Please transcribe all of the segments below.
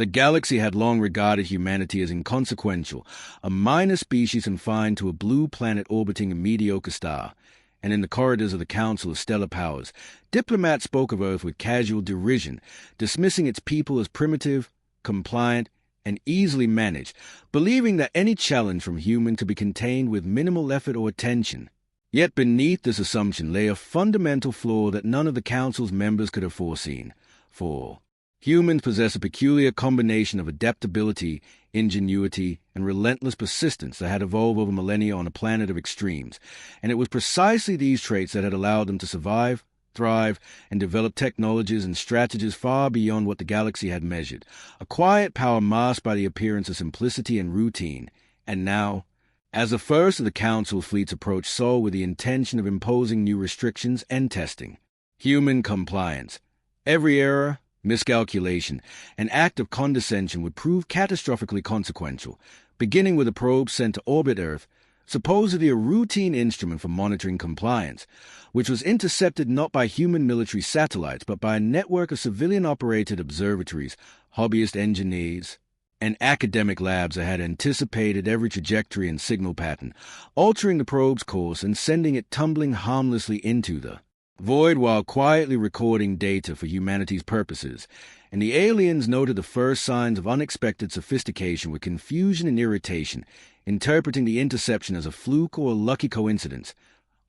The galaxy had long regarded humanity as inconsequential, a minor species confined to a blue planet orbiting a mediocre star. And in the corridors of the Council of Stellar Powers, diplomats spoke of Earth with casual derision, dismissing its people as primitive, compliant, and easily managed, believing that any challenge from human could be contained with minimal effort or attention. Yet beneath this assumption lay a fundamental flaw that none of the Council's members could have foreseen. For humans possess a peculiar combination of adaptability, ingenuity, and relentless persistence that had evolved over millennia on a planet of extremes, and it was precisely these traits that had allowed them to survive, thrive, and develop technologies and strategies far beyond what the galaxy had measured, a quiet power masked by the appearance of simplicity and routine. And now, as the first of the Council fleets approached Sol with the intention of imposing new restrictions and testing, human compliance, every error, miscalculation, and act of condescension would prove catastrophically consequential, beginning with a probe sent to orbit Earth, supposedly a routine instrument for monitoring compliance, which was intercepted not by human military satellites but by a network of civilian-operated observatories, hobbyist engineers, and academic labs that had anticipated every trajectory and signal pattern, altering the probe's course and sending it tumbling harmlessly into the void while quietly recording data for humanity's purposes. And the aliens noted the first signs of unexpected sophistication with confusion and irritation, interpreting the interception as a fluke or a lucky coincidence,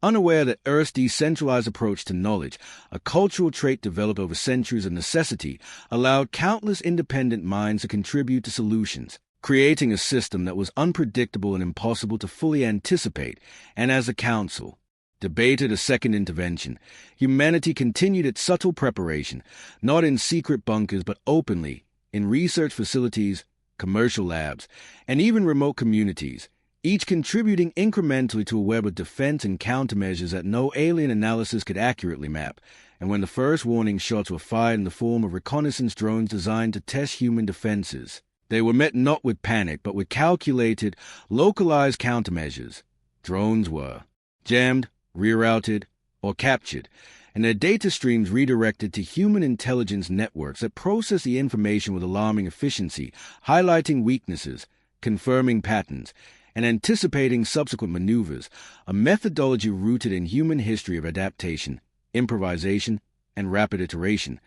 unaware that Earth's decentralized approach to knowledge, a cultural trait developed over centuries of necessity, allowed countless independent minds to contribute to solutions, creating a system that was unpredictable and impossible to fully anticipate. And as the Council debated a second intervention, humanity continued its subtle preparation, not in secret bunkers but openly, in research facilities, commercial labs, and even remote communities, each contributing incrementally to a web of defense and countermeasures that no alien analysis could accurately map. And when the first warning shots were fired in the form of reconnaissance drones designed to test human defenses, they were met not with panic but with calculated, localized countermeasures. Drones were jammed, rerouted, or captured, and their data streams redirected to human intelligence networks that process the information with alarming efficiency, highlighting weaknesses, confirming patterns, and anticipating subsequent maneuvers, a methodology rooted in human history of adaptation, improvisation, and rapid iteration,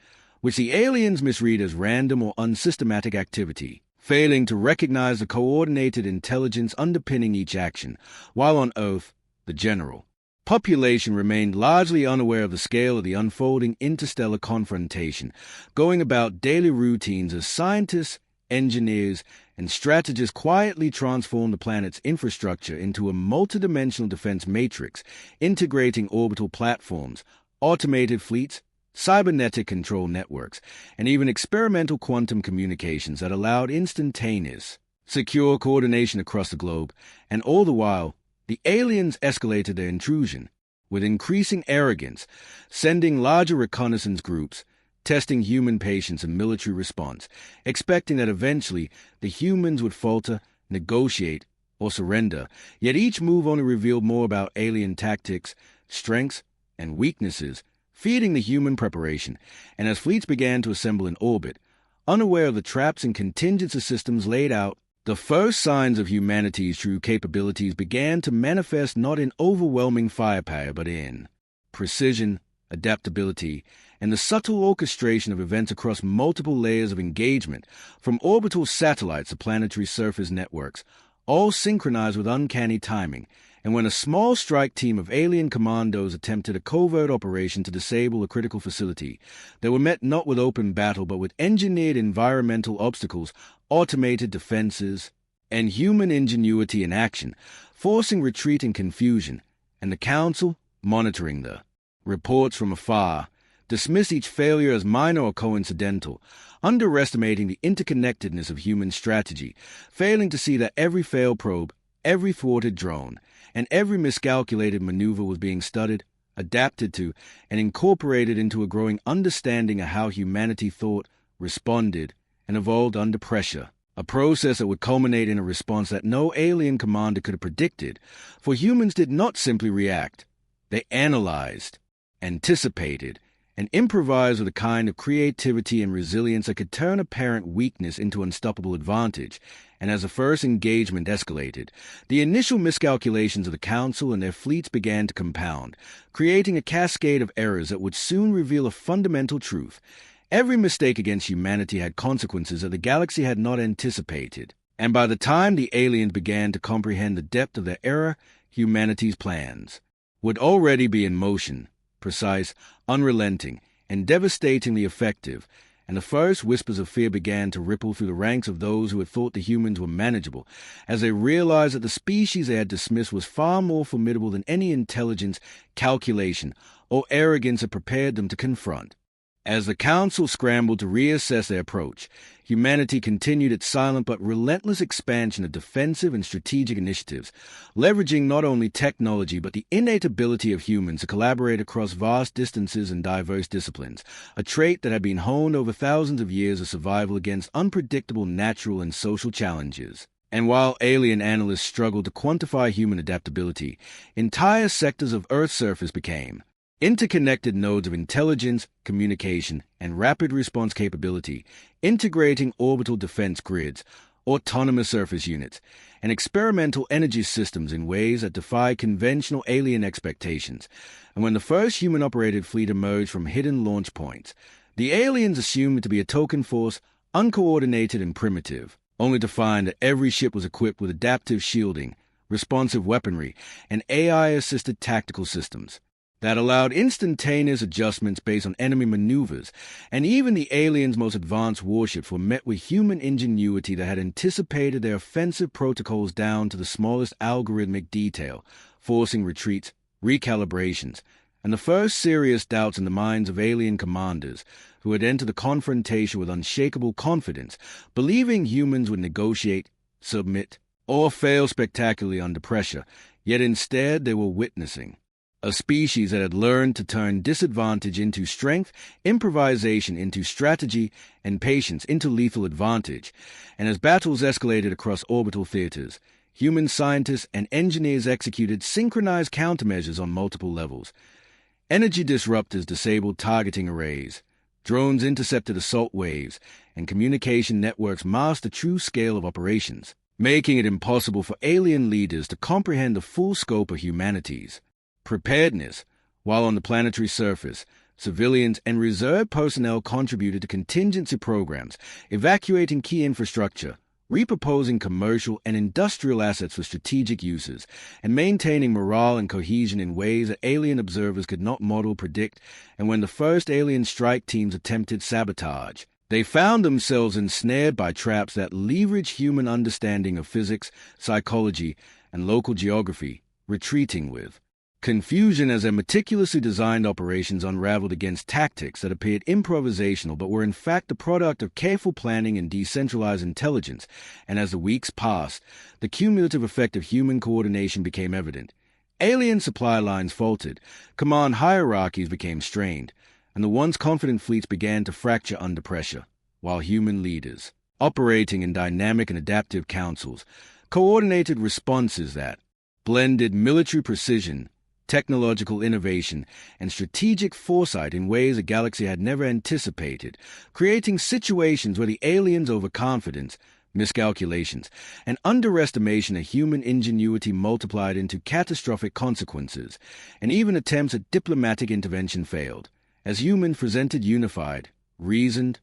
which the aliens misread as random or unsystematic activity, failing to recognize the coordinated intelligence underpinning each action, while on Earth, the general population remained largely unaware of the scale of the unfolding interstellar confrontation, going about daily routines as scientists, engineers, and strategists quietly transformed the planet's infrastructure into a multidimensional defense matrix, integrating orbital platforms, automated fleets, cybernetic control networks, and even experimental quantum communications that allowed instantaneous, secure coordination across the globe. And all the while, the aliens escalated their intrusion with increasing arrogance, sending larger reconnaissance groups, testing human patience and military response, expecting that eventually the humans would falter, negotiate, or surrender. Yet each move only revealed more about alien tactics, strengths, and weaknesses, feeding the human preparation. And as fleets began to assemble in orbit, unaware of the traps and contingency systems laid out, the first signs of humanity's true capabilities began to manifest not in overwhelming firepower but in precision, adaptability, and the subtle orchestration of events across multiple layers of engagement, from orbital satellites to planetary surface networks, all synchronized with uncanny timing. And when a small strike team of alien commandos attempted a covert operation to disable a critical facility, they were met not with open battle but with engineered environmental obstacles, automated defenses, and human ingenuity in action, forcing retreat and confusion. And the Council, monitoring the reports from afar, dismiss each failure as minor or coincidental, underestimating the interconnectedness of human strategy, failing to see that every failed probe, every thwarted drone, and every miscalculated maneuver was being studied, adapted to, and incorporated into a growing understanding of how humanity thought, responded, and evolved under pressure, a process that would culminate in a response that no alien commander could have predicted, for humans did not simply react. They analyzed, anticipated, and improvise with a kind of creativity and resilience that could turn apparent weakness into unstoppable advantage. And as the first engagement escalated, the initial miscalculations of the Council and their fleets began to compound, creating a cascade of errors that would soon reveal a fundamental truth. Every mistake against humanity had consequences that the galaxy had not anticipated. And by the time the aliens began to comprehend the depth of their error, humanity's plans would already be in motion, precise, unrelenting, and devastatingly effective, and the first whispers of fear began to ripple through the ranks of those who had thought the humans were manageable, as they realized that the species they had dismissed was far more formidable than any intelligence, calculation, or arrogance had prepared them to confront. As the Council scrambled to reassess their approach, humanity continued its silent but relentless expansion of defensive and strategic initiatives, leveraging not only technology but the innate ability of humans to collaborate across vast distances and diverse disciplines, a trait that had been honed over thousands of years of survival against unpredictable natural and social challenges. And while alien analysts struggled to quantify human adaptability, entire sectors of Earth's surface became interconnected nodes of intelligence, communication, and rapid response capability, integrating orbital defense grids, autonomous surface units, and experimental energy systems in ways that defy conventional alien expectations. And when the first human-operated fleet emerged from hidden launch points, the aliens assumed it to be a token force, uncoordinated and primitive, only to find that every ship was equipped with adaptive shielding, responsive weaponry, and AI-assisted tactical systems that allowed instantaneous adjustments based on enemy maneuvers, and even the aliens' most advanced warships were met with human ingenuity that had anticipated their offensive protocols down to the smallest algorithmic detail, forcing retreats, recalibrations, and the first serious doubts in the minds of alien commanders who had entered the confrontation with unshakable confidence, believing humans would negotiate, submit, or fail spectacularly under pressure, yet instead they were witnessing a species that had learned to turn disadvantage into strength, improvisation into strategy, and patience into lethal advantage. And as battles escalated across orbital theaters, human scientists and engineers executed synchronized countermeasures on multiple levels. Energy disruptors disabled targeting arrays, drones intercepted assault waves, and communication networks masked the true scale of operations, making it impossible for alien leaders to comprehend the full scope of humanity's preparedness. While on the planetary surface, civilians and reserve personnel contributed to contingency programs, evacuating key infrastructure, repurposing commercial and industrial assets for strategic uses, and maintaining morale and cohesion in ways that alien observers could not model, predict. And when the first alien strike teams attempted sabotage, they found themselves ensnared by traps that leveraged human understanding of physics, psychology, and local geography, retreating with confusion as their meticulously designed operations unraveled against tactics that appeared improvisational but were in fact the product of careful planning and decentralized intelligence. And as the weeks passed, the cumulative effect of human coordination became evident. Alien supply lines faltered, command hierarchies became strained, and the once confident fleets began to fracture under pressure, while human leaders, operating in dynamic and adaptive councils, coordinated responses that blended military precision, technological innovation, and strategic foresight in ways the galaxy had never anticipated, creating situations where the aliens' overconfidence, miscalculations, and underestimation of human ingenuity multiplied into catastrophic consequences, and even attempts at diplomatic intervention failed, as humans presented unified, reasoned,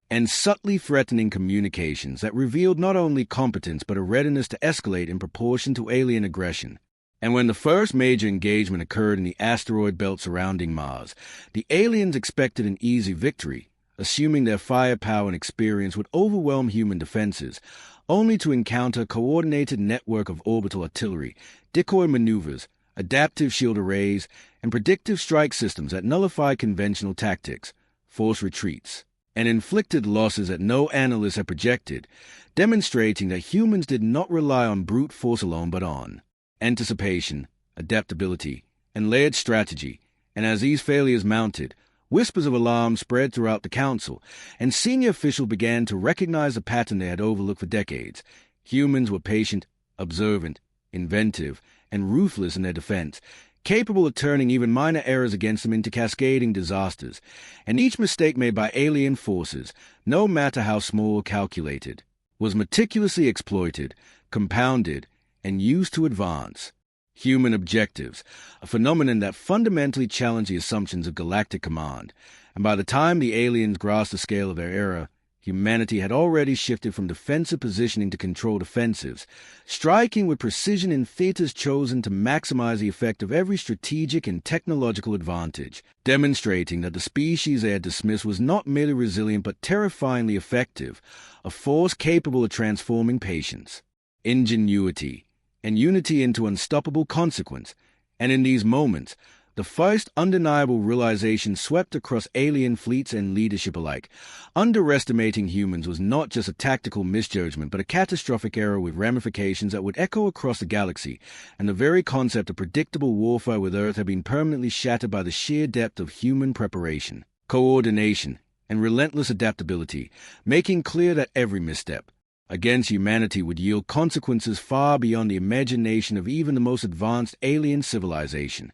and subtly threatening communications that revealed not only competence but a readiness to escalate in proportion to alien aggression. And when the first major engagement occurred in the asteroid belt surrounding Mars, the aliens expected an easy victory, assuming their firepower and experience would overwhelm human defenses, only to encounter a coordinated network of orbital artillery, decoy maneuvers, adaptive shield arrays, and predictive strike systems that nullified conventional tactics, forced retreats, and inflicted losses that no analyst had projected, demonstrating that humans did not rely on brute force alone but on anticipation, adaptability, and layered strategy. And as these failures mounted, whispers of alarm spread throughout the Council, and senior officials began to recognize a pattern they had overlooked for decades. Humans were patient, observant, inventive, and ruthless in their defense, capable of turning even minor errors against them into cascading disasters, and each mistake made by alien forces, no matter how small or calculated, was meticulously exploited, compounded, and used to advance human objectives, a phenomenon that fundamentally challenged the assumptions of galactic command. And by the time the aliens grasped the scale of their era, humanity had already shifted from defensive positioning to controlled offensives, striking with precision in theaters chosen to maximize the effect of every strategic and technological advantage, demonstrating that the species they had dismissed was not merely resilient but terrifyingly effective, a force capable of transforming patience, ingenuity, and unity into unstoppable consequence. And in these moments, the first undeniable realization swept across alien fleets and leadership alike. Underestimating humans was not just a tactical misjudgment, but a catastrophic error with ramifications that would echo across the galaxy, and the very concept of predictable warfare with Earth had been permanently shattered by the sheer depth of human preparation, coordination, and relentless adaptability, making clear that every misstep against humanity would yield consequences far beyond the imagination of even the most advanced alien civilization.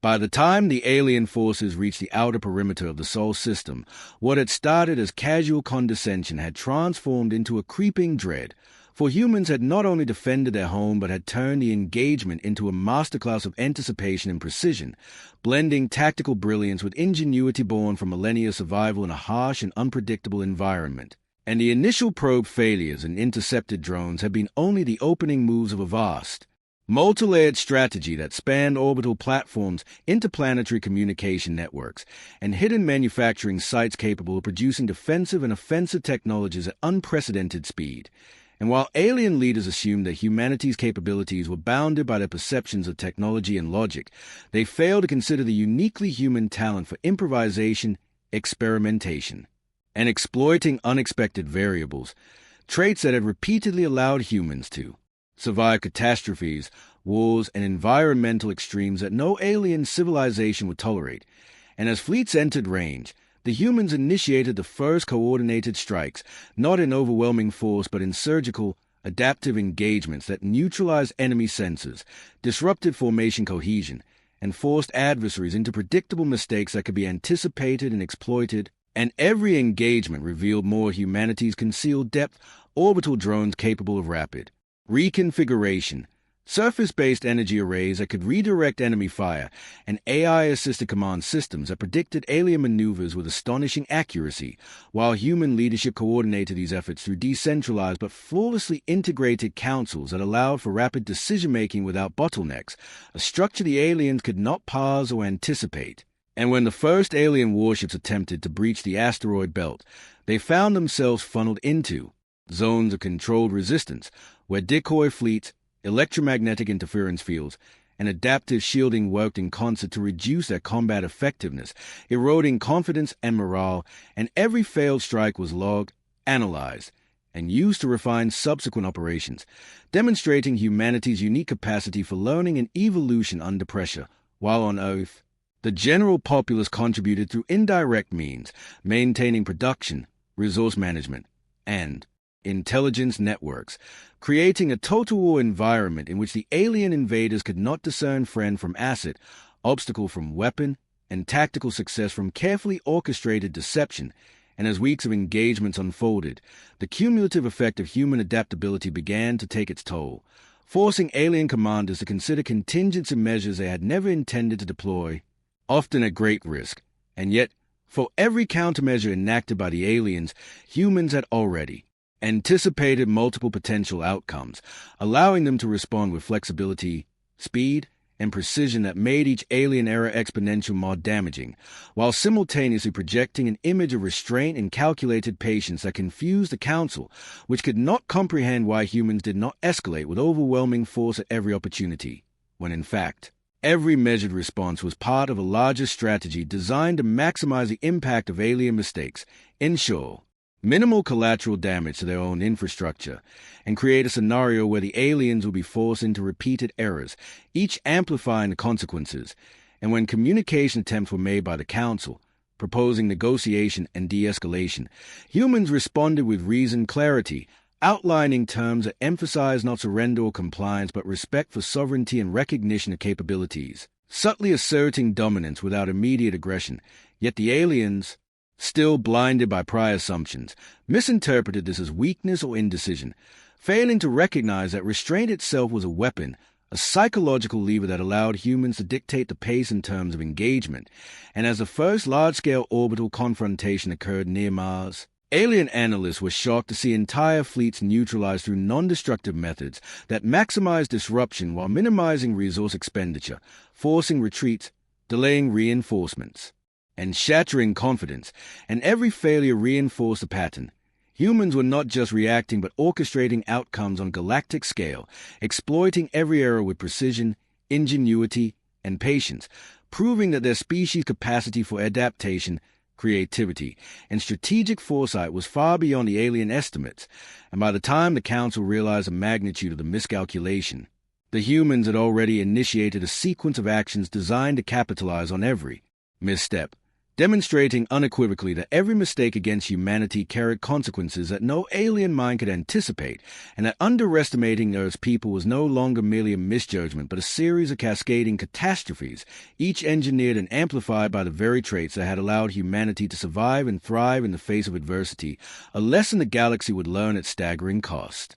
By the time the alien forces reached the outer perimeter of the Sol system, what had started as casual condescension had transformed into a creeping dread, for humans had not only defended their home but had turned the engagement into a masterclass of anticipation and precision, blending tactical brilliance with ingenuity born from millennia survival in a harsh and unpredictable environment. And the initial probe failures and intercepted drones had been only the opening moves of a vast, multi-layered strategy that spanned orbital platforms, interplanetary communication networks, and hidden manufacturing sites capable of producing defensive and offensive technologies at unprecedented speed. And while alien leaders assumed that humanity's capabilities were bounded by their perceptions of technology and logic, they failed to consider the uniquely human talent for improvisation, experimentation, and exploiting unexpected variables, traits that had repeatedly allowed humans to survive catastrophes, wars, and environmental extremes that no alien civilization would tolerate. And as fleets entered range, the humans initiated the first coordinated strikes, not in overwhelming force but in surgical, adaptive engagements that neutralized enemy sensors, disrupted formation cohesion, and forced adversaries into predictable mistakes that could be anticipated and exploited. And every engagement revealed more humanity's concealed depth, orbital drones capable of rapid reconfiguration, surface-based energy arrays that could redirect enemy fire, and AI-assisted command systems that predicted alien maneuvers with astonishing accuracy, while human leadership coordinated these efforts through decentralized but flawlessly integrated councils that allowed for rapid decision-making without bottlenecks, a structure the aliens could not pause or anticipate. And when the first alien warships attempted to breach the asteroid belt, they found themselves funneled into zones of controlled resistance, where decoy fleets, electromagnetic interference fields, and adaptive shielding worked in concert to reduce their combat effectiveness, eroding confidence and morale, and every failed strike was logged, analyzed, and used to refine subsequent operations, demonstrating humanity's unique capacity for learning and evolution under pressure. While on Earth, the general populace contributed through indirect means, maintaining production, resource management, and intelligence networks, creating a total war environment in which the alien invaders could not discern friend from asset, obstacle from weapon, and tactical success from carefully orchestrated deception. And as weeks of engagements unfolded, the cumulative effect of human adaptability began to take its toll, forcing alien commanders to consider contingency measures they had never intended to deploy, often at great risk. And yet, for every countermeasure enacted by the aliens, humans had already anticipated multiple potential outcomes, allowing them to respond with flexibility, speed, and precision that made each alien era exponential more damaging, while simultaneously projecting an image of restraint and calculated patience that confused the Council, which could not comprehend why humans did not escalate with overwhelming force at every opportunity, when in fact, every measured response was part of a larger strategy designed to maximize the impact of alien mistakes, ensure minimal collateral damage to their own infrastructure, and create a scenario where the aliens will be forced into repeated errors, each amplifying the consequences. And when communication attempts were made by the Council, proposing negotiation and de-escalation, humans responded with reasoned clarity, outlining terms that emphasize not surrender or compliance but respect for sovereignty and recognition of capabilities. subtly asserting dominance without immediate aggression. Yet the aliens, still blinded by prior assumptions, misinterpreted this as weakness or indecision, failing to recognize that restraint itself was a weapon, a psychological lever that allowed humans to dictate the pace in terms of engagement. And as the first large-scale orbital confrontation occurred near Mars, alien analysts were shocked to see entire fleets neutralized through non-destructive methods that maximize disruption while minimizing resource expenditure, forcing retreats, delaying reinforcements, and shattering confidence. And every failure reinforced the pattern. Humans were not just reacting but orchestrating outcomes on galactic scale, exploiting every error with precision, ingenuity, and patience, proving that their species' capacity for adaptation, creativity, and strategic foresight was far beyond the alien estimates. And by the time the Council realized the magnitude of the miscalculation, the humans had already initiated a sequence of actions designed to capitalize on every misstep, demonstrating unequivocally that every mistake against humanity carried consequences that no alien mind could anticipate, and that underestimating Earth's people was no longer merely a misjudgment but a series of cascading catastrophes, each engineered and amplified by the very traits that had allowed humanity to survive and thrive in the face of adversity, a lesson the galaxy would learn at staggering cost.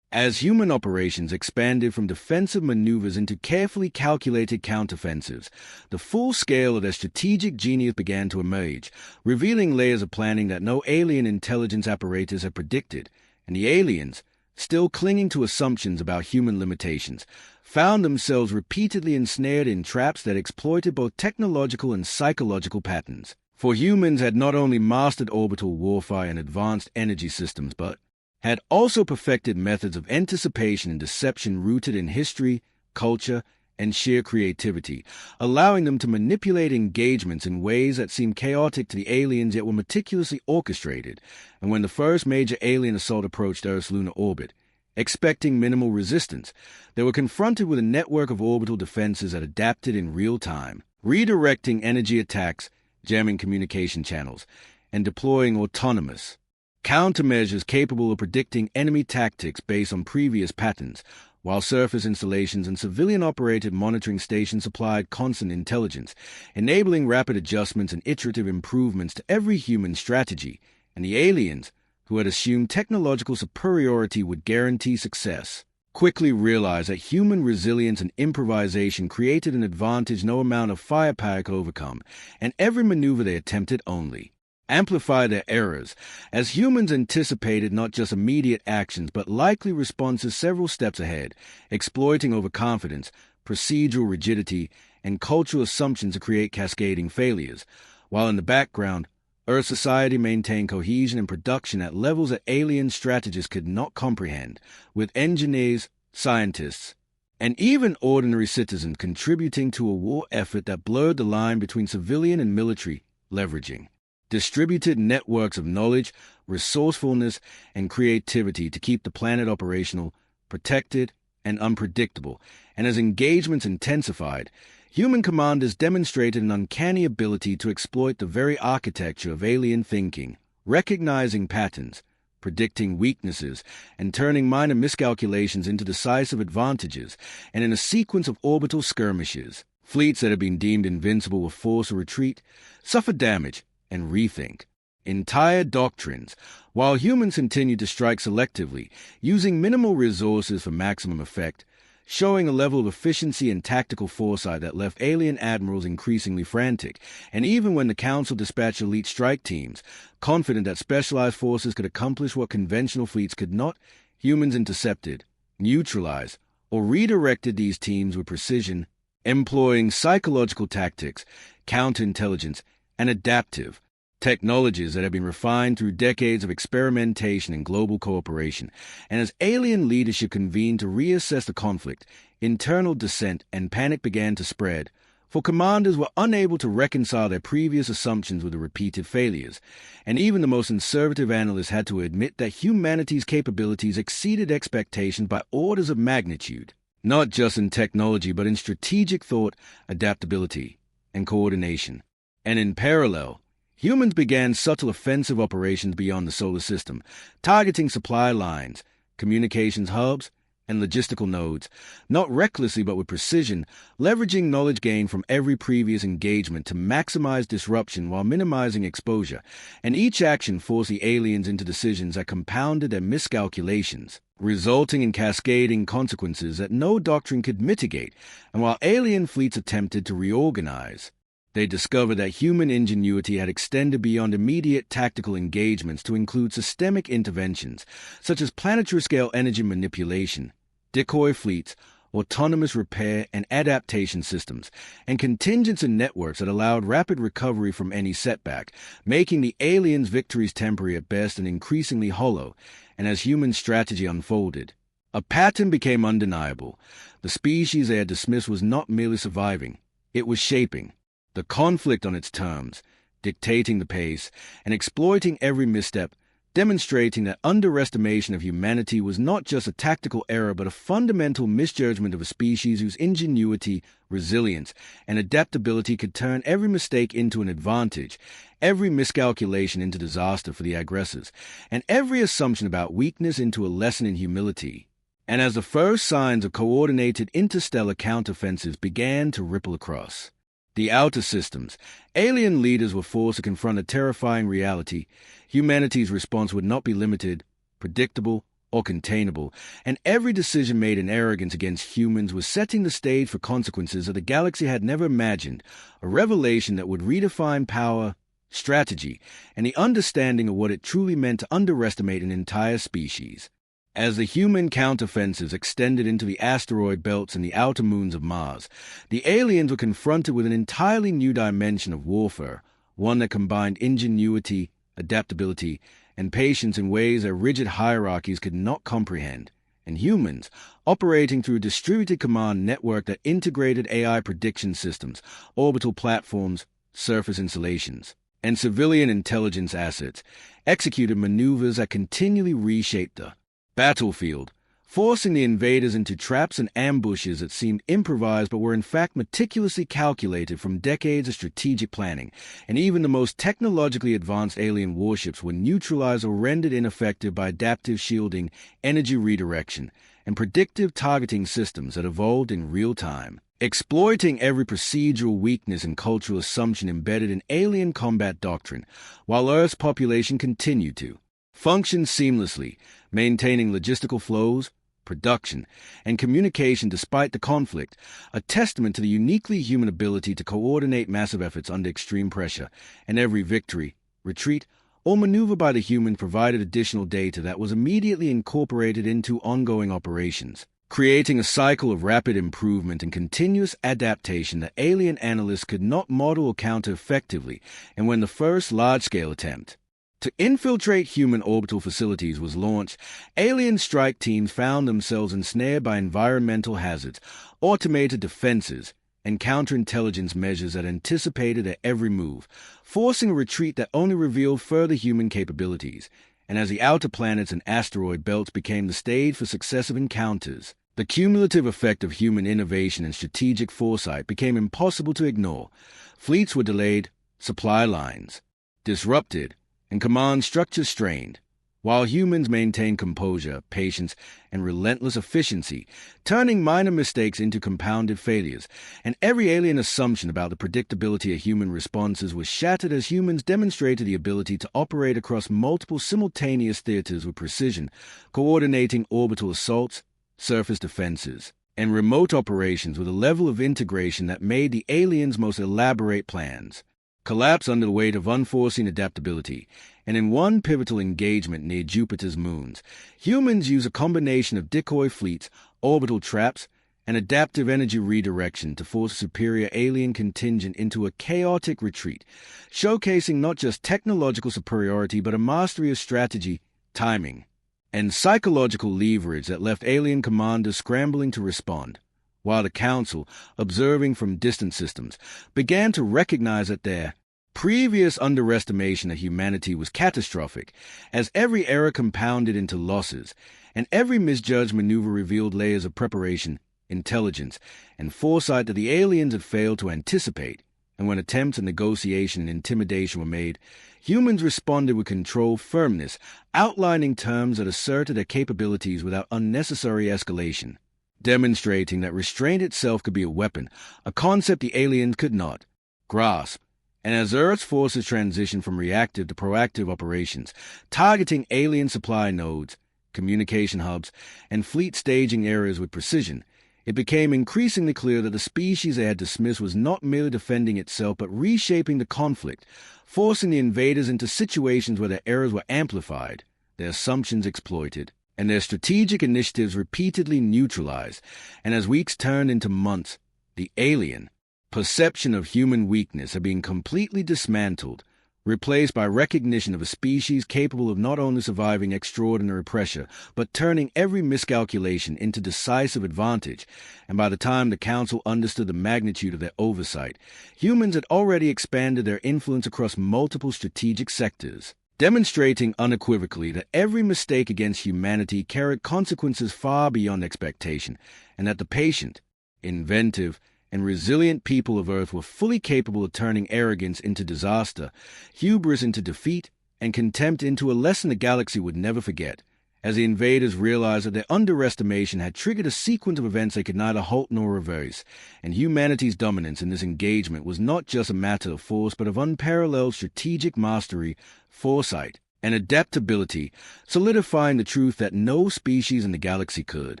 As human operations expanded from defensive maneuvers into carefully calculated counteroffensives, the full scale of their strategic genius began to emerge, revealing layers of planning that no alien intelligence apparatus had predicted, and the aliens, still clinging to assumptions about human limitations, found themselves repeatedly ensnared in traps that exploited both technological and psychological patterns. For humans had not only mastered orbital warfare and advanced energy systems, but had also perfected methods of anticipation and deception rooted in history, culture, and sheer creativity, allowing them to manipulate engagements in ways that seemed chaotic to the aliens yet were meticulously orchestrated. And when the first major alien assault approached Earth's lunar orbit, expecting minimal resistance, they were confronted with a network of orbital defenses that adapted in real time, redirecting energy attacks, jamming communication channels, and deploying autonomous countermeasures capable of predicting enemy tactics based on previous patterns, while surface installations and civilian-operated monitoring stations supplied constant intelligence, enabling rapid adjustments and iterative improvements to every human strategy. And the aliens, who had assumed technological superiority would guarantee success, quickly realized that human resilience and improvisation created an advantage no amount of firepower could overcome, and every maneuver they attempted only amplified their errors, as humans anticipated not just immediate actions but likely responses several steps ahead, exploiting overconfidence, procedural rigidity, and cultural assumptions to create cascading failures, while in the background, Earth society maintained cohesion and production at levels that alien strategists could not comprehend, with engineers, scientists, and even ordinary citizens contributing to a war effort that blurred the line between civilian and military, leveraging distributed networks of knowledge, resourcefulness, and creativity to keep the planet operational, protected, and unpredictable. And as engagements intensified, human commanders demonstrated an uncanny ability to exploit the very architecture of alien thinking, recognizing patterns, predicting weaknesses, and turning minor miscalculations into decisive advantages. And in a sequence of orbital skirmishes, fleets that had been deemed invincible were forced to retreat, suffer damage, and rethink entire doctrines, while humans continued to strike selectively, using minimal resources for maximum effect, showing a level of efficiency and tactical foresight that left alien admirals increasingly frantic. And even when the Council dispatched elite strike teams, confident that specialized forces could accomplish what conventional fleets could not, humans intercepted, neutralized, or redirected these teams with precision, employing psychological tactics, counterintelligence, and adaptive technologies that have been refined through decades of experimentation and global cooperation. And as alien leadership convened to reassess the conflict, internal dissent and panic began to spread, for commanders were unable to reconcile their previous assumptions with the repeated failures. And even the most conservative analysts had to admit that humanity's capabilities exceeded expectations by orders of magnitude, not just in technology but in strategic thought, adaptability, and coordination. And in parallel, humans began subtle offensive operations beyond the solar system, targeting supply lines, communications hubs, and logistical nodes, not recklessly but with precision, leveraging knowledge gained from every previous engagement to maximize disruption while minimizing exposure, and each action forced the aliens into decisions that compounded their miscalculations, resulting in cascading consequences that no doctrine could mitigate. And while alien fleets attempted to reorganize, they discovered that human ingenuity had extended beyond immediate tactical engagements to include systemic interventions, such as planetary-scale energy manipulation, decoy fleets, autonomous repair and adaptation systems, and contingents and networks that allowed rapid recovery from any setback, making the aliens' victories temporary at best and increasingly hollow. And as human strategy unfolded, a pattern became undeniable. The species they had dismissed was not merely surviving, it was shaping. The conflict on its terms, dictating the pace, and exploiting every misstep, demonstrating that underestimation of humanity was not just a tactical error but a fundamental misjudgment of a species whose ingenuity, resilience, and adaptability could turn every mistake into an advantage, every miscalculation into disaster for the aggressors, and every assumption about weakness into a lesson in humility. And as the first signs of coordinated interstellar counteroffensives began to ripple across the outer systems, alien leaders were forced to confront a terrifying reality. Humanity's response would not be limited, predictable, or containable, and every decision made in arrogance against humans was setting the stage for consequences that the galaxy had never imagined, a revelation that would redefine power, strategy, and the understanding of what it truly meant to underestimate an entire species. As the human counteroffensives extended into the asteroid belts and the outer moons of Mars, the aliens were confronted with an entirely new dimension of warfare, one that combined ingenuity, adaptability, and patience in ways that rigid hierarchies could not comprehend. And humans, operating through a distributed command network that integrated AI prediction systems, orbital platforms, surface installations, and civilian intelligence assets, executed maneuvers that continually reshaped the battlefield, forcing the invaders into traps and ambushes that seemed improvised but were in fact meticulously calculated from decades of strategic planning. And even the most technologically advanced alien warships were neutralized or rendered ineffective by adaptive shielding, energy redirection, and predictive targeting systems that evolved in real time, exploiting every procedural weakness and cultural assumption embedded in alien combat doctrine, while Earth's population continued to function seamlessly, maintaining logistical flows, production, and communication despite the conflict, a testament to the uniquely human ability to coordinate massive efforts under extreme pressure. And every victory, retreat, or maneuver by the human provided additional data that was immediately incorporated into ongoing operations, creating a cycle of rapid improvement and continuous adaptation that alien analysts could not model or counter effectively. And when the first large-scale attempt to infiltrate human orbital facilities was launched, alien strike teams found themselves ensnared by environmental hazards, automated defenses, and counterintelligence measures that anticipated their every move, forcing a retreat that only revealed further human capabilities. And as the outer planets and asteroid belts became the stage for successive encounters, the cumulative effect of human innovation and strategic foresight became impossible to ignore. Fleets were delayed, supply lines disrupted, and command structures strained, while humans maintained composure, patience, and relentless efficiency, turning minor mistakes into compounded failures. And every alien assumption about the predictability of human responses was shattered as humans demonstrated the ability to operate across multiple simultaneous theaters with precision, coordinating orbital assaults, surface defenses, and remote operations with a level of integration that made the aliens' most elaborate plans collapse under the weight of unforeseen adaptability. And in one pivotal engagement near Jupiter's moons, humans use a combination of decoy fleets, orbital traps, and adaptive energy redirection to force a superior alien contingent into a chaotic retreat, showcasing not just technological superiority but a mastery of strategy, timing, and psychological leverage that left alien commanders scrambling to respond, while the Council, observing from distant systems, began to recognize that their previous underestimation of humanity was catastrophic, as every error compounded into losses, and every misjudged maneuver revealed layers of preparation, intelligence, and foresight that the aliens had failed to anticipate. and when attempts at negotiation and intimidation were made, humans responded with controlled firmness, outlining terms that asserted their capabilities without unnecessary escalation, demonstrating that restraint itself could be a weapon, a concept the aliens could not grasp. And as Earth's forces transitioned from reactive to proactive operations, targeting alien supply nodes, communication hubs, and fleet staging areas with precision, it became increasingly clear that the species they had dismissed was not merely defending itself but reshaping the conflict, forcing the invaders into situations where their errors were amplified, their assumptions exploited, and their strategic initiatives repeatedly neutralized. And as weeks turned into months, the alien perception of human weakness had been completely dismantled, replaced by recognition of a species capable of not only surviving extraordinary pressure, but turning every miscalculation into decisive advantage. And by the time the Council understood the magnitude of their oversight, humans had already expanded their influence across multiple strategic sectors, demonstrating unequivocally that every mistake against humanity carried consequences far beyond expectation, and that the patient, inventive, and resilient people of Earth were fully capable of turning arrogance into disaster, hubris into defeat, and contempt into a lesson the galaxy would never forget, as the invaders realized that their underestimation had triggered a sequence of events they could neither halt nor reverse, and humanity's dominance in this engagement was not just a matter of force but of unparalleled strategic mastery, foresight, and adaptability, solidifying the truth that no species in the galaxy could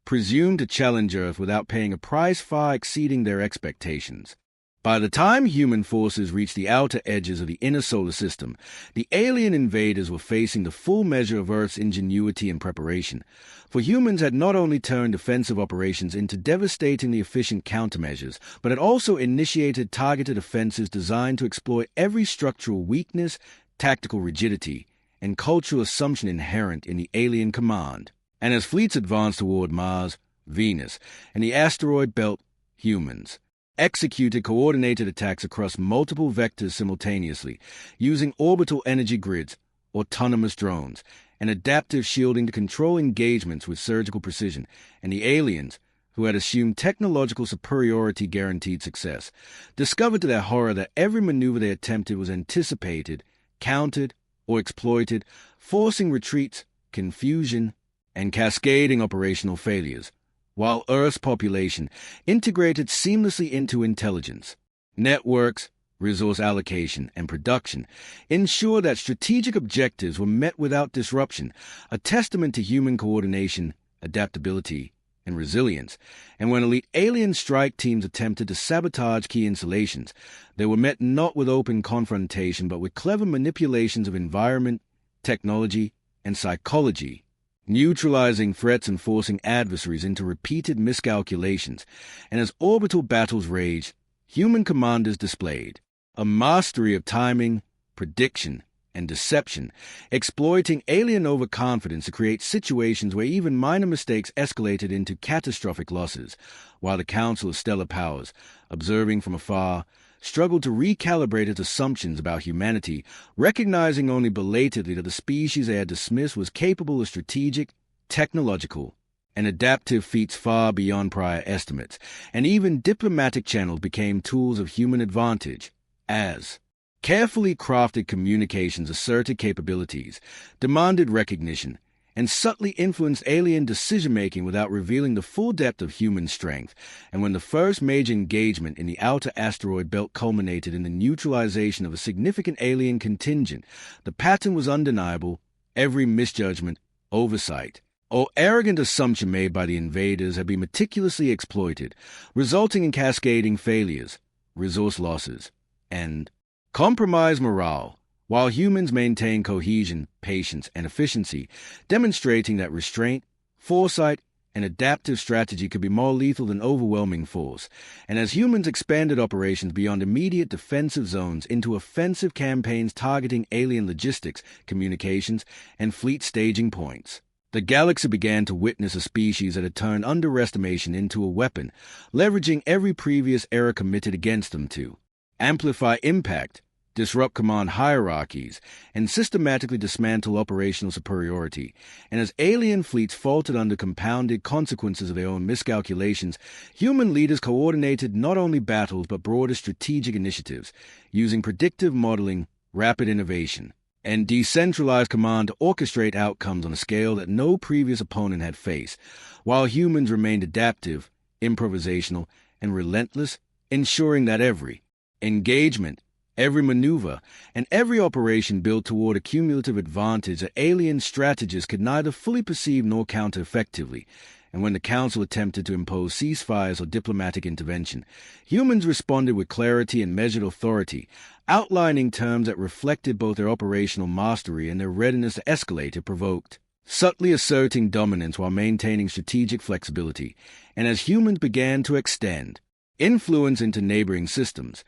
presume to challenge Earth without paying a price far exceeding their expectations. By the time human forces reached the outer edges of the inner solar system, the alien invaders were facing the full measure of Earth's ingenuity and preparation, for humans had not only turned defensive operations into devastatingly efficient countermeasures, but had also initiated targeted offensives designed to exploit every structural weakness, tactical rigidity, and cultural assumption inherent in the alien command. And as fleets advanced toward Mars, Venus, and the asteroid belt, humans executed coordinated attacks across multiple vectors simultaneously, using orbital energy grids, autonomous drones, and adaptive shielding to control engagements with surgical precision. And the aliens, who had assumed technological superiority guaranteed success, discovered to their horror that every maneuver they attempted was anticipated, countered, or exploited, forcing retreats, confusion, and cascading operational failures, while Earth's population integrated seamlessly into intelligence, networks, resource allocation, and production ensured that strategic objectives were met without disruption, a testament to human coordination, adaptability, and resilience. And when elite alien strike teams attempted to sabotage key installations, they were met not with open confrontation but with clever manipulations of environment, technology, and psychology, neutralizing threats and forcing adversaries into repeated miscalculations. And as orbital battles raged, human commanders displayed a mastery of timing, prediction, and deception, exploiting alien overconfidence to create situations where even minor mistakes escalated into catastrophic losses, while the Council of Stellar Powers, observing from afar, struggled to recalibrate its assumptions about humanity, recognizing only belatedly that the species they had dismissed was capable of strategic, technological, and adaptive feats far beyond prior estimates, and even diplomatic channels became tools of human advantage, as carefully crafted communications asserted capabilities, demanded recognition, and subtly influenced alien decision-making without revealing the full depth of human strength. And when the first major engagement in the outer asteroid belt culminated in the neutralization of a significant alien contingent, the pattern was undeniable. Every misjudgment, oversight, or arrogant assumption made by the invaders had been meticulously exploited, resulting in cascading failures, resource losses, and compromised morale, while humans maintain cohesion, patience, and efficiency, demonstrating that restraint, foresight, and adaptive strategy could be more lethal than overwhelming force. And as humans expanded operations beyond immediate defensive zones into offensive campaigns targeting alien logistics, communications, and fleet staging points, the galaxy began to witness a species that had turned underestimation into a weapon, leveraging every previous error committed against them to amplify impact, disrupt command hierarchies, and systematically dismantle operational superiority. And as alien fleets faltered under compounded consequences of their own miscalculations, human leaders coordinated not only battles but broader strategic initiatives, using predictive modeling, rapid innovation, and decentralized command to orchestrate outcomes on a scale that no previous opponent had faced, while humans remained adaptive, improvisational, and relentless, ensuring that every engagement, every maneuver, and every operation built toward a cumulative advantage that alien strategists could neither fully perceive nor counter effectively. And when the Council attempted to impose ceasefires or diplomatic intervention, humans responded with clarity and measured authority, outlining terms that reflected both their operational mastery and their readiness to escalate if provoked, subtly asserting dominance while maintaining strategic flexibility. And as humans began to extend influence into neighboring systems,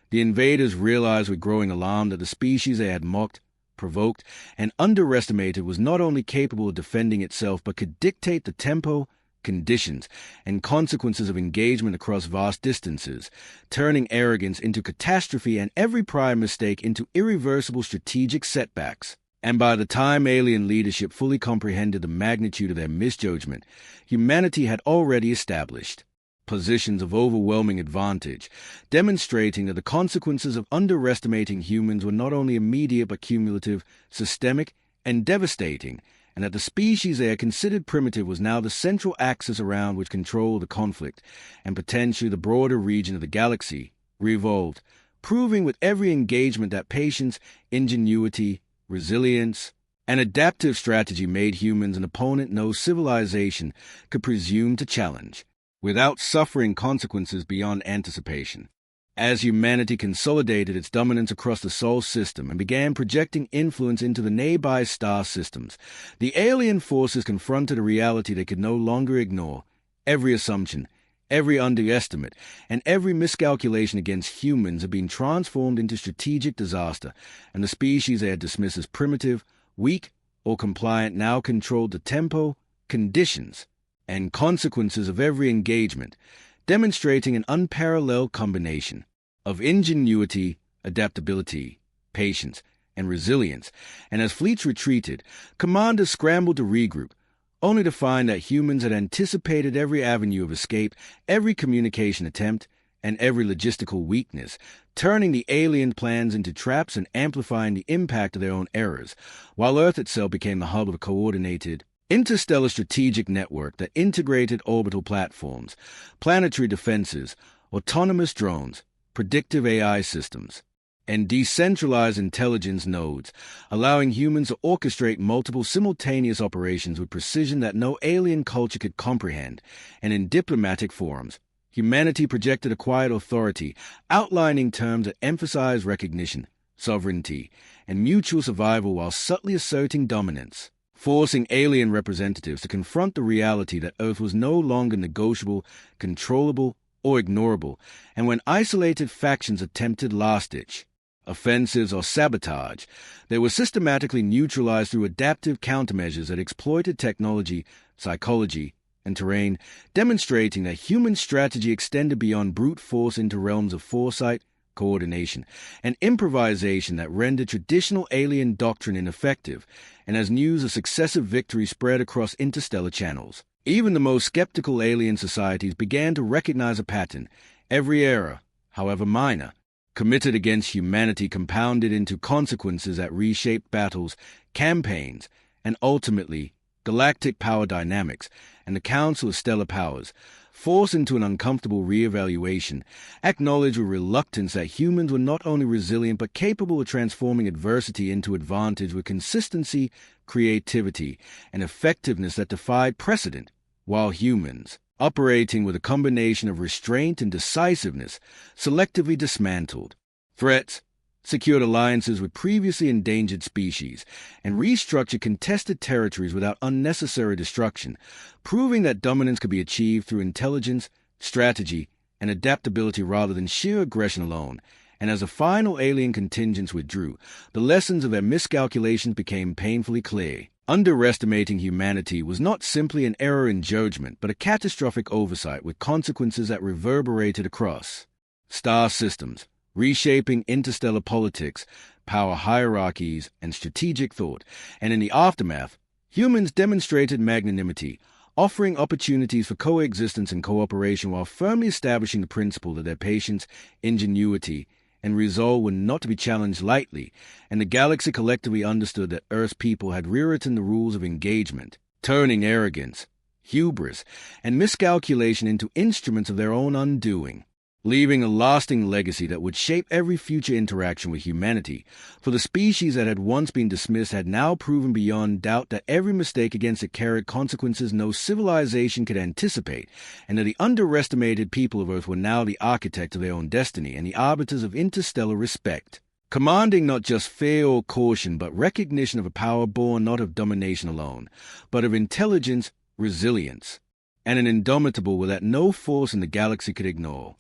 the invaders realized with growing alarm that the species they had mocked, provoked, and underestimated was not only capable of defending itself but could dictate the tempo, conditions, and consequences of engagement across vast distances, turning arrogance into catastrophe and every prior mistake into irreversible strategic setbacks. And by the time alien leadership fully comprehended the magnitude of their misjudgment, humanity had already established positions of overwhelming advantage, demonstrating that the consequences of underestimating humans were not only immediate but cumulative, systemic, and devastating, and that the species they had considered primitive was now the central axis around which controlled the conflict, and potentially the broader region of the galaxy, revolved, proving with every engagement that patience, ingenuity, resilience, and adaptive strategy made humans an opponent no civilization could presume to challenge, without suffering consequences beyond anticipation. As humanity consolidated its dominance across the Sol system and began projecting influence into the nearby star systems, the alien forces confronted a reality they could no longer ignore. Every assumption, every underestimate, and every miscalculation against humans had been transformed into strategic disaster, and the species they had dismissed as primitive, weak, or compliant now controlled the tempo, conditions, and consequences of every engagement, demonstrating an unparalleled combination of ingenuity, adaptability, patience, and resilience. And as fleets retreated, commanders scrambled to regroup, only to find that humans had anticipated every avenue of escape, every communication attempt, and every logistical weakness, turning the alien plans into traps and amplifying the impact of their own errors, while Earth itself became the hub of a coordinated interstellar strategic network that integrated orbital platforms, planetary defenses, autonomous drones, predictive AI systems, and decentralized intelligence nodes, allowing humans to orchestrate multiple simultaneous operations with precision that no alien culture could comprehend. And in diplomatic forums, humanity projected a quiet authority, outlining terms that emphasize recognition, sovereignty, and mutual survival while subtly asserting dominance, forcing alien representatives to confront the reality that Earth was no longer negotiable, controllable, or ignorable. And when isolated factions attempted last-ditch offensives or sabotage, they were systematically neutralized through adaptive countermeasures that exploited technology, psychology, and terrain, demonstrating that human strategy extended beyond brute force into realms of foresight, coordination, and improvisation that rendered traditional alien doctrine ineffective. And as news of successive victories spread across interstellar channels, even the most skeptical alien societies began to recognize a pattern. Every error, however minor, committed against humanity compounded into consequences that reshaped battles, campaigns, and ultimately galactic power dynamics. And the Council of Stellar Powers, forced into an uncomfortable re-evaluation, acknowledged with reluctance that humans were not only resilient but capable of transforming adversity into advantage with consistency, creativity, and effectiveness that defied precedent, while humans, operating with a combination of restraint and decisiveness, selectively dismantled threats, secured alliances with previously endangered species, and restructured contested territories without unnecessary destruction, proving that dominance could be achieved through intelligence, strategy, and adaptability rather than sheer aggression alone. And as the final alien contingents withdrew, the lessons of their miscalculations became painfully clear. Underestimating humanity was not simply an error in judgment, but a catastrophic oversight with consequences that reverberated across star systems, reshaping interstellar politics, power hierarchies, and strategic thought. And in the aftermath, humans demonstrated magnanimity, offering opportunities for coexistence and cooperation while firmly establishing the principle that their patience, ingenuity, and resolve were not to be challenged lightly, and the galaxy collectively understood that Earth's people had rewritten the rules of engagement, turning arrogance, hubris, and miscalculation into instruments of their own undoing, leaving a lasting legacy that would shape every future interaction with humanity. For the species that had once been dismissed had now proven beyond doubt that every mistake against it carried consequences no civilization could anticipate, and that the underestimated people of Earth were now the architects of their own destiny and the arbiters of interstellar respect, commanding not just fear or caution, but recognition of a power born not of domination alone, but of intelligence, resilience, and an indomitable will that no force in the galaxy could ignore.